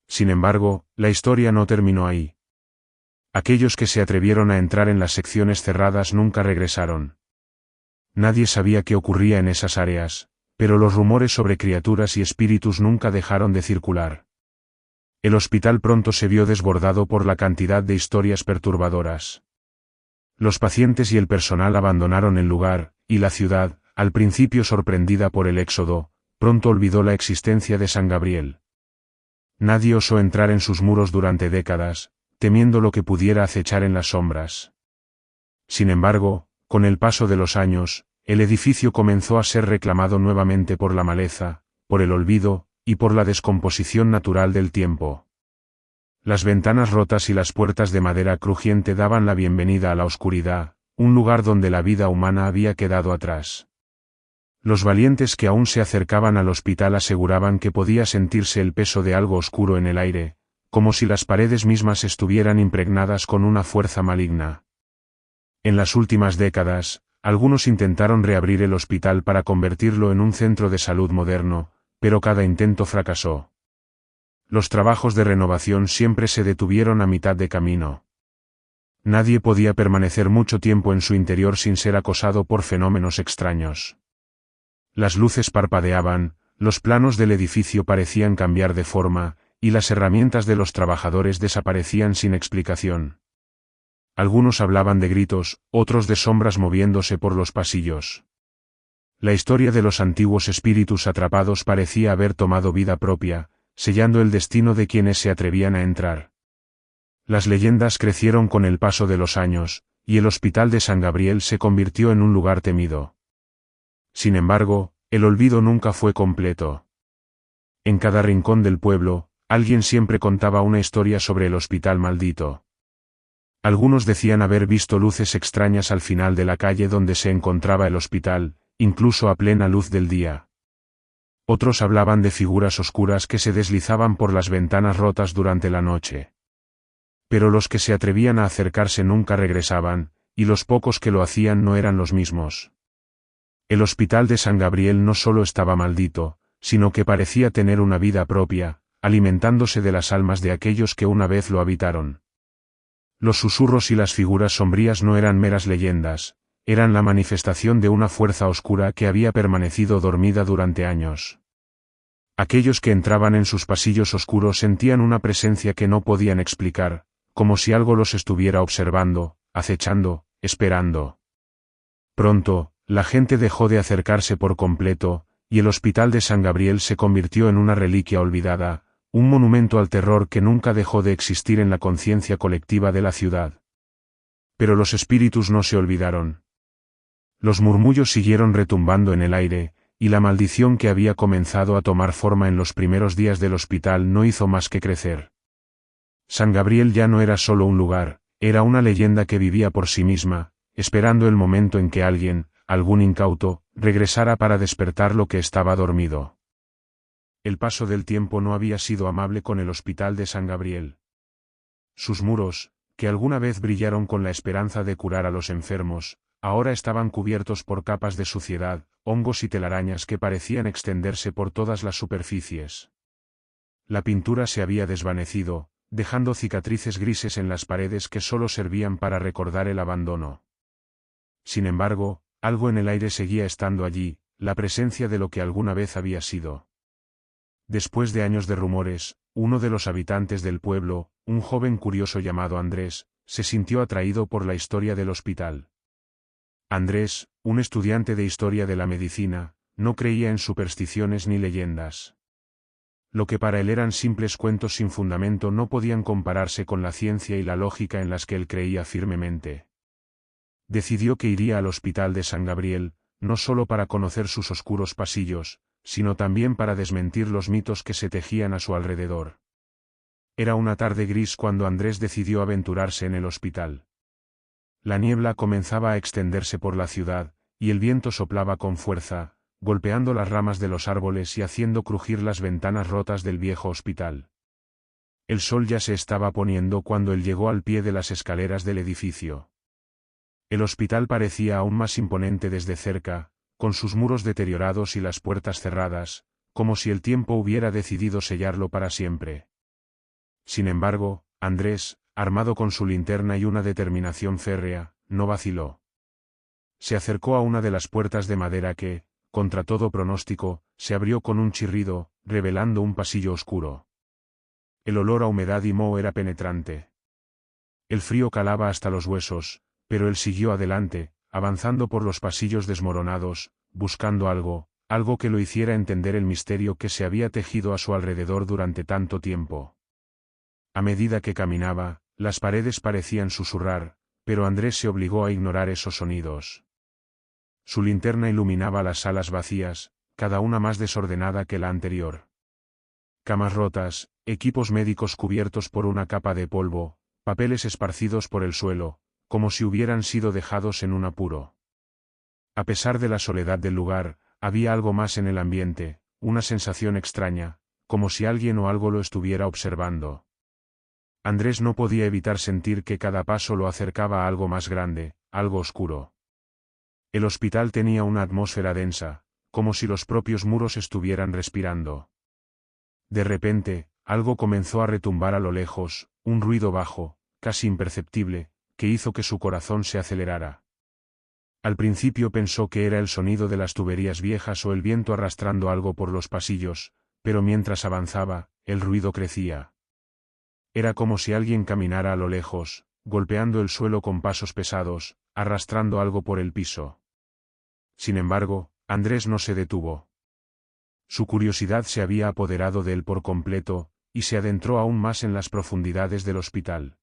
Sin embargo, la historia no terminó ahí. Aquellos que se atrevieron a entrar en las secciones cerradas nunca regresaron. Nadie sabía qué ocurría en esas áreas, pero los rumores sobre criaturas y espíritus nunca dejaron de circular. El hospital pronto se vio desbordado por la cantidad de historias perturbadoras. Los pacientes y el personal abandonaron el lugar, y la ciudad, al principio sorprendida por el éxodo, pronto olvidó la existencia de San Gabriel. Nadie osó entrar en sus muros durante décadas, temiendo lo que pudiera acechar en las sombras. Sin embargo, con el paso de los años, el edificio comenzó a ser reclamado nuevamente por la maleza, por el olvido, y por la descomposición natural del tiempo. Las ventanas rotas y las puertas de madera crujiente daban la bienvenida a la oscuridad, un lugar donde la vida humana había quedado atrás. Los valientes que aún se acercaban al hospital aseguraban que podía sentirse el peso de algo oscuro en el aire, como si las paredes mismas estuvieran impregnadas con una fuerza maligna. En las últimas décadas, algunos intentaron reabrir el hospital para convertirlo en un centro de salud moderno, pero cada intento fracasó. Los trabajos de renovación siempre se detuvieron a mitad de camino. Nadie podía permanecer mucho tiempo en su interior sin ser acosado por fenómenos extraños. Las luces parpadeaban, los planos del edificio parecían cambiar de forma, y las herramientas de los trabajadores desaparecían sin explicación. Algunos hablaban de gritos, otros de sombras moviéndose por los pasillos. La historia de los antiguos espíritus atrapados parecía haber tomado vida propia, sellando el destino de quienes se atrevían a entrar. Las leyendas crecieron con el paso de los años, y el Hospital de San Gabriel se convirtió en un lugar temido. Sin embargo, el olvido nunca fue completo. En cada rincón del pueblo, alguien siempre contaba una historia sobre el hospital maldito. Algunos decían haber visto luces extrañas al final de la calle donde se encontraba el hospital, incluso a plena luz del día. Otros hablaban de figuras oscuras que se deslizaban por las ventanas rotas durante la noche. Pero los que se atrevían a acercarse nunca regresaban, y los pocos que lo hacían no eran los mismos. El Hospital de San Gabriel no solo estaba maldito, sino que parecía tener una vida propia, alimentándose de las almas de aquellos que una vez lo habitaron. Los susurros y las figuras sombrías no eran meras leyendas, eran la manifestación de una fuerza oscura que había permanecido dormida durante años. Aquellos que entraban en sus pasillos oscuros sentían una presencia que no podían explicar, como si algo los estuviera observando, acechando, esperando. Pronto, la gente dejó de acercarse por completo, y el Hospital de San Gabriel se convirtió en una reliquia olvidada, un monumento al terror que nunca dejó de existir en la conciencia colectiva de la ciudad. Pero los espíritus no se olvidaron. Los murmullos siguieron retumbando en el aire, y la maldición que había comenzado a tomar forma en los primeros días del hospital no hizo más que crecer. San Gabriel ya no era solo un lugar, era una leyenda que vivía por sí misma, esperando el momento en que alguien, algún incauto, regresara para despertar lo que estaba dormido. El paso del tiempo no había sido amable con el Hospital de San Gabriel. Sus muros, que alguna vez brillaron con la esperanza de curar a los enfermos, ahora estaban cubiertos por capas de suciedad, hongos y telarañas que parecían extenderse por todas las superficies. La pintura se había desvanecido, dejando cicatrices grises en las paredes que solo servían para recordar el abandono. Sin embargo, algo en el aire seguía estando allí, la presencia de lo que alguna vez había sido. Después de años de rumores, uno de los habitantes del pueblo, un joven curioso llamado Andrés, se sintió atraído por la historia del hospital. Andrés, un estudiante de historia de la medicina, no creía en supersticiones ni leyendas. Lo que para él eran simples cuentos sin fundamento no podían compararse con la ciencia y la lógica en las que él creía firmemente. Decidió que iría al Hospital de San Gabriel, no solo para conocer sus oscuros pasillos, sino también para desmentir los mitos que se tejían a su alrededor. Era una tarde gris cuando Andrés decidió aventurarse en el hospital. La niebla comenzaba a extenderse por la ciudad, y el viento soplaba con fuerza, golpeando las ramas de los árboles y haciendo crujir las ventanas rotas del viejo hospital. El sol ya se estaba poniendo cuando él llegó al pie de las escaleras del edificio. El hospital parecía aún más imponente desde cerca, con sus muros deteriorados y las puertas cerradas, como si el tiempo hubiera decidido sellarlo para siempre. Sin embargo, Andrés, armado con su linterna y una determinación férrea, no vaciló. Se acercó a una de las puertas de madera que, contra todo pronóstico, se abrió con un chirrido, revelando un pasillo oscuro. El olor a humedad y moho era penetrante. El frío calaba hasta los huesos, pero él siguió adelante, avanzando por los pasillos desmoronados, buscando algo que lo hiciera entender el misterio que se había tejido a su alrededor durante tanto tiempo. A medida que caminaba, las paredes parecían susurrar, pero Andrés se obligó a ignorar esos sonidos. Su linterna iluminaba las salas vacías, cada una más desordenada que la anterior. Camas rotas, equipos médicos cubiertos por una capa de polvo, papeles esparcidos por el suelo, como si hubieran sido dejados en un apuro. A pesar de la soledad del lugar, había algo más en el ambiente, una sensación extraña, como si alguien o algo lo estuviera observando. Andrés no podía evitar sentir que cada paso lo acercaba a algo más grande, algo oscuro. El hospital tenía una atmósfera densa, como si los propios muros estuvieran respirando. De repente, algo comenzó a retumbar a lo lejos, un ruido bajo, casi imperceptible, que hizo que su corazón se acelerara. Al principio pensó que era el sonido de las tuberías viejas o el viento arrastrando algo por los pasillos, pero mientras avanzaba, el ruido crecía. Era como si alguien caminara a lo lejos, golpeando el suelo con pasos pesados, arrastrando algo por el piso. Sin embargo, Andrés no se detuvo. Su curiosidad se había apoderado de él por completo, y se adentró aún más en las profundidades del hospital.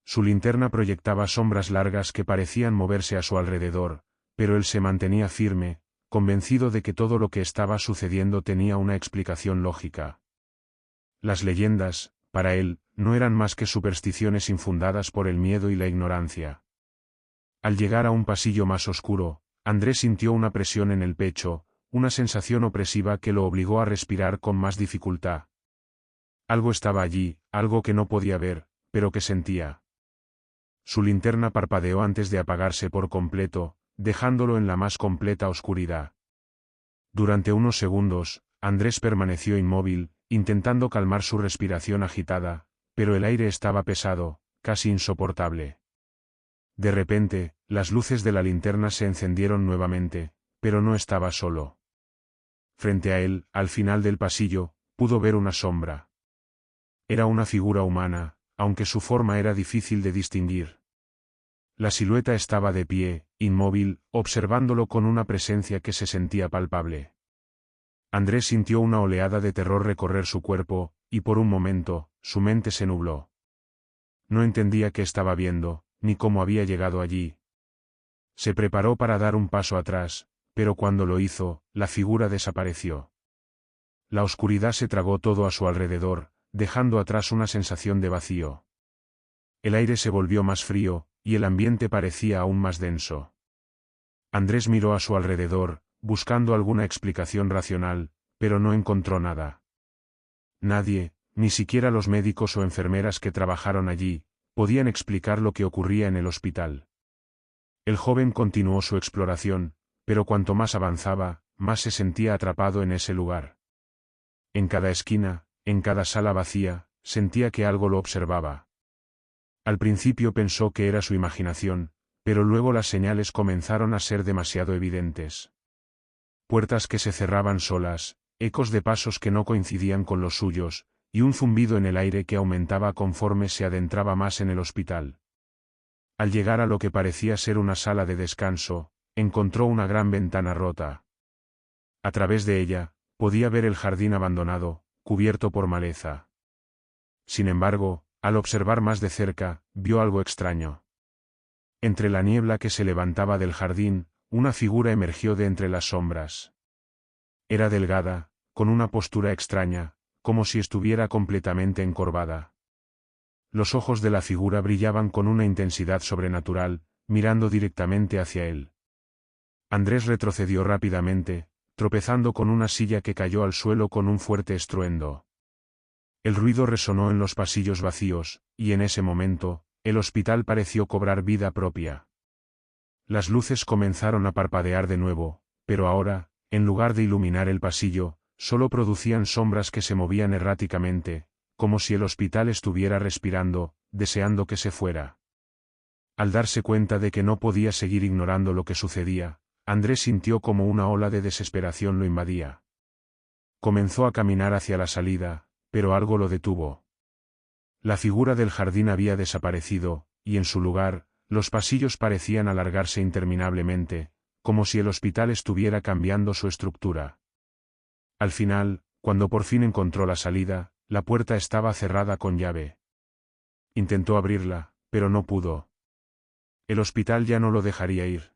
Su linterna proyectaba sombras largas que parecían moverse a su alrededor, pero él se mantenía firme, convencido de que todo lo que estaba sucediendo tenía una explicación lógica. Las leyendas, para él, no eran más que supersticiones infundadas por el miedo y la ignorancia. Al llegar a un pasillo más oscuro, Andrés sintió una presión en el pecho, una sensación opresiva que lo obligó a respirar con más dificultad. Algo estaba allí, algo que no podía ver, pero que sentía. Su linterna parpadeó antes de apagarse por completo, dejándolo en la más completa oscuridad. Durante unos segundos, Andrés permaneció inmóvil, intentando calmar su respiración agitada, pero el aire estaba pesado, casi insoportable. De repente, las luces de la linterna se encendieron nuevamente, pero no estaba solo. Frente a él, al final del pasillo, pudo ver una sombra. Era una figura humana, aunque su forma era difícil de distinguir. La silueta estaba de pie, inmóvil, observándolo con una presencia que se sentía palpable. Andrés sintió una oleada de terror recorrer su cuerpo, y por un momento, su mente se nubló. No entendía qué estaba viendo, ni cómo había llegado allí. Se preparó para dar un paso atrás, pero cuando lo hizo, la figura desapareció. La oscuridad se tragó todo a su alrededor, dejando atrás una sensación de vacío. El aire se volvió más frío, y el ambiente parecía aún más denso. Andrés miró a su alrededor, buscando alguna explicación racional, pero no encontró nada. Nadie, ni siquiera los médicos o enfermeras que trabajaron allí, podían explicar lo que ocurría en el hospital. El joven continuó su exploración, pero cuanto más avanzaba, más se sentía atrapado en ese lugar. En cada esquina, en cada sala vacía, sentía que algo lo observaba. Al principio pensó que era su imaginación, pero luego las señales comenzaron a ser demasiado evidentes. Puertas que se cerraban solas, ecos de pasos que no coincidían con los suyos, y un zumbido en el aire que aumentaba conforme se adentraba más en el hospital. Al llegar a lo que parecía ser una sala de descanso, encontró una gran ventana rota. A través de ella, podía ver el jardín abandonado, cubierto por maleza. Sin embargo, al observar más de cerca, vio algo extraño. Entre la niebla que se levantaba del jardín, una figura emergió de entre las sombras. Era delgada, con una postura extraña, como si estuviera completamente encorvada. Los ojos de la figura brillaban con una intensidad sobrenatural, mirando directamente hacia él. Andrés retrocedió rápidamente, tropezando con una silla que cayó al suelo con un fuerte estruendo. El ruido resonó en los pasillos vacíos, y en ese momento, el hospital pareció cobrar vida propia. Las luces comenzaron a parpadear de nuevo, pero ahora, en lugar de iluminar el pasillo, solo producían sombras que se movían erráticamente, como si el hospital estuviera respirando, deseando que se fuera. Al darse cuenta de que no podía seguir ignorando lo que sucedía, Andrés sintió como una ola de desesperación lo invadía. Comenzó a caminar hacia la salida, pero algo lo detuvo. La figura del jardín había desaparecido, y en su lugar, los pasillos parecían alargarse interminablemente, como si el hospital estuviera cambiando su estructura. Al final, cuando por fin encontró la salida, la puerta estaba cerrada con llave. Intentó abrirla, pero no pudo. El hospital ya no lo dejaría ir.